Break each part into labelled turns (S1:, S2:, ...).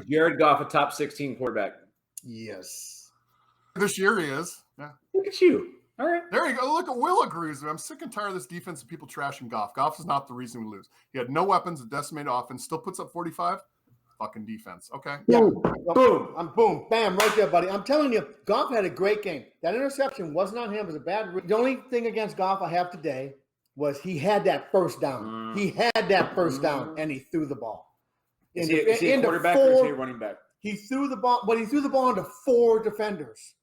S1: Jared Goff a top 16 quarterback?
S2: Yes.
S3: This year he is. Yeah.
S1: Look at you. All right.
S3: There you go. Look at Will agrees. I'm sick and tired of this defense and people trashing Goff. Goff is not the reason we lose. He had no weapons, a decimated offense, still puts up 45. Fucking defense. Okay.
S2: Yeah. Boom. Boom. Bam. Right there, buddy. I'm telling you, Goff had a great game. That interception wasn't on him. It was a bad read. The only thing against Goff I have today was he had that first down. He had that first down, and he threw the ball.
S1: Is he a quarterback or is he a running back?
S2: He threw the ball, but he threw the ball into 4 defenders.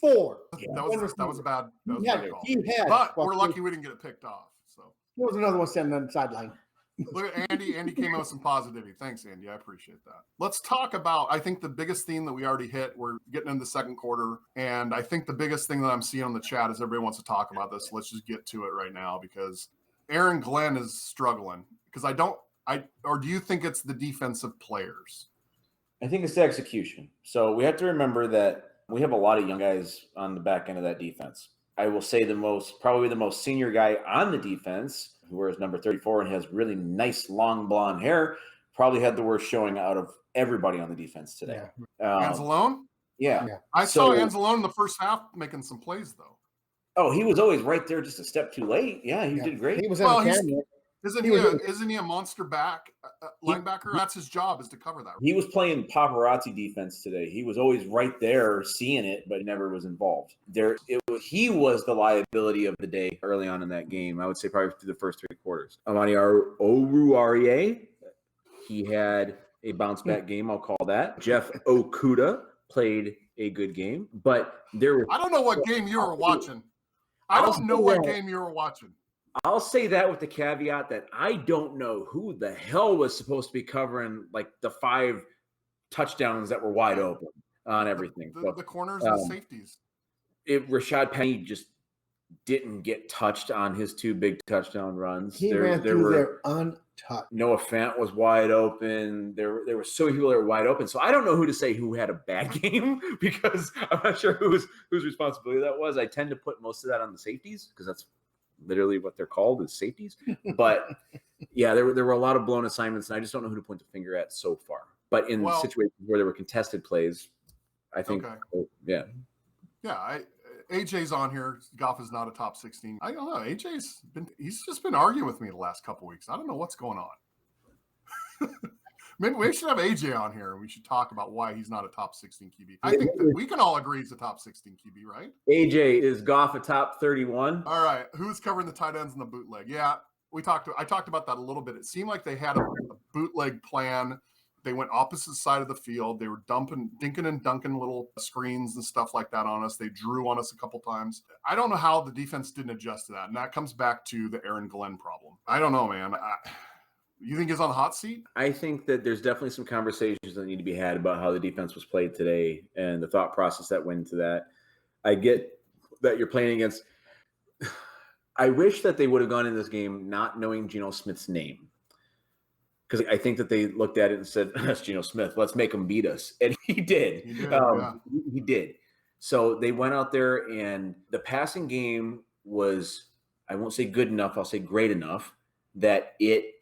S2: 4.
S3: Yeah, that was a bad call. But we're lucky we didn't get it picked off. So
S2: there was another one standing on the sideline.
S3: Look at Andy. Andy came out with some positivity. Thanks, Andy. I appreciate that. Let's talk about, I think the biggest theme that we already hit, we're getting into the second quarter. And I think the biggest thing that I'm seeing on the chat is everybody wants to talk about this. Let's just get to it right now because Arron Glenn is struggling. Because or do you think it's the defensive players?
S1: I think it's the execution. So we have to remember that we have a lot of young guys on the back end of that defense. I will say probably the most senior guy on the defense, who wears number 34 and has really nice long blonde hair, probably had the worst showing out of everybody on the defense today.
S3: Anzelone?
S1: Yeah.
S3: I saw Anzelone in the first half making some plays, though.
S1: Oh, he was always right there just a step too late. Yeah, he did great.
S2: He was on the camera.
S3: Isn't he a monster back linebacker? That's his job, is to cover that.
S1: He was playing paparazzi defense today. He was always right there seeing it, but never was involved. He was the liability of the day early on in that game. I would say probably through the first 3 quarters. Amani Oruwariye, he had a bounce back game, I'll call that. Jeff Okuda played a good game, but I
S3: don't know what game you were watching. I'll
S1: say that with the caveat that I don't know who the hell was supposed to be covering like the 5 touchdowns that were wide open on everything.
S3: The corners and the safeties.
S1: Rashad Penny just didn't get touched on his 2 big touchdown runs.
S2: He ran through there untouched.
S1: Noah Fant was wide open. There were so many people that were wide open. So I don't know who to say who had a bad game because I'm not sure whose responsibility that was. I tend to put most of that on the safeties because that's literally what they're called is safeties. But yeah, there were a lot of blown assignments, and I just don't know who to point the finger at so far. But in situations where there were contested plays, I think,
S3: Yeah, AJ's on here. Goff is not a top 16. I don't know. He's just been arguing with me the last couple weeks. I don't know what's going on. Maybe we should have AJ on here and we should talk about why he's not a top 16 QB. I think that we can all agree he's a top 16 QB, right?
S1: AJ, is Goff a top 31?
S3: All right. Who's covering the tight ends in the bootleg? Yeah, I talked about that a little bit. It seemed like they had a bootleg plan. They went opposite side of the field. They were dinking and dunking little screens and stuff like that on us. They drew on us a couple times. I don't know how the defense didn't adjust to that. And that comes back to the Arron Glenn problem. I don't know, man. You think he's on the hot seat?
S1: I think that there's definitely some conversations that need to be had about how the defense was played today and the thought process that went into that. I get that you're playing against – I wish that they would have gone in this game not knowing Geno Smith's name because I think that they looked at it and said, that's Geno Smith. Let's make him beat us. And he did. He did. So they went out there and the passing game was – I won't say good enough. I'll say great enough that it –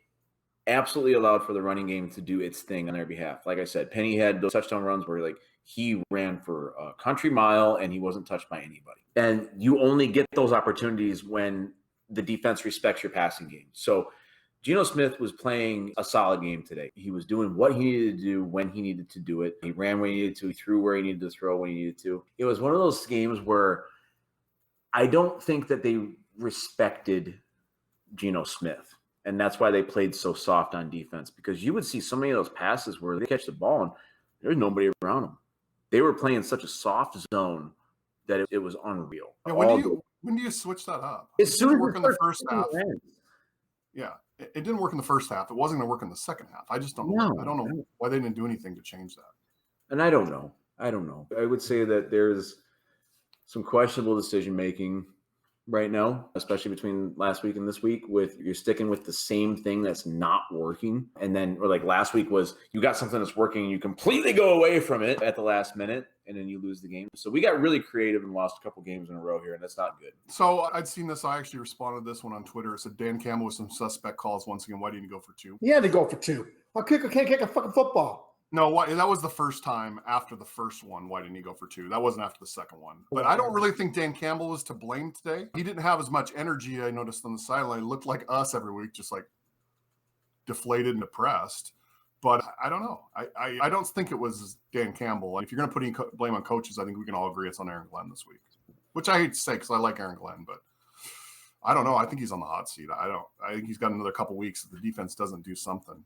S1: absolutely allowed for the running game to do its thing on their behalf. Like I said, Penny had those touchdown runs where he ran for a country mile and he wasn't touched by anybody. And you only get those opportunities when the defense respects your passing game. So Geno Smith was playing a solid game today. He was doing what he needed to do when he needed to do it. He ran when he needed to. He threw where he needed to throw when he needed to. It was one of those games where I don't think that they respected Geno Smith. And that's why they played so soft on defense, because you would see so many of those passes where they catch the ball and there's nobody around them. They were playing such a soft zone that it was unreal.
S3: Yeah, when do you switch that up?
S1: It didn't
S3: work in the first half. Yeah, it didn't work in the first half. It wasn't going to work in the second half. I just don't know. I don't know why they didn't do anything to change that.
S1: And I don't know. I would say that there's some questionable decision-making right now, especially between last week and this week, with you're sticking with the same thing that's not working. And then, or like last week was you got something that's working and you completely go away from it at the last minute and then you lose the game. So we got really creative and lost a couple games in a row here, and that's not good.
S3: So I'd seen this. I actually responded to this one on Twitter. It said Dan Campbell with some suspect calls once again. Why didn't you go for 2?
S2: He had to go for 2. A kicker can't kick a fucking football.
S3: No, why, that was the first time after the first one. Why didn't he go for 2? That wasn't after the second one. But I don't really think Dan Campbell was to blame today. He didn't have as much energy, I noticed on the sideline. He looked like us every week, just like deflated and depressed. But I don't know. I don't think it was Dan Campbell. If you're going to put any blame on coaches, I think we can all agree it's on Arron Glenn this week. Which I hate to say because I like Arron Glenn, but I don't know. I think he's on the hot seat. I think he's got another couple weeks if the defense doesn't do something.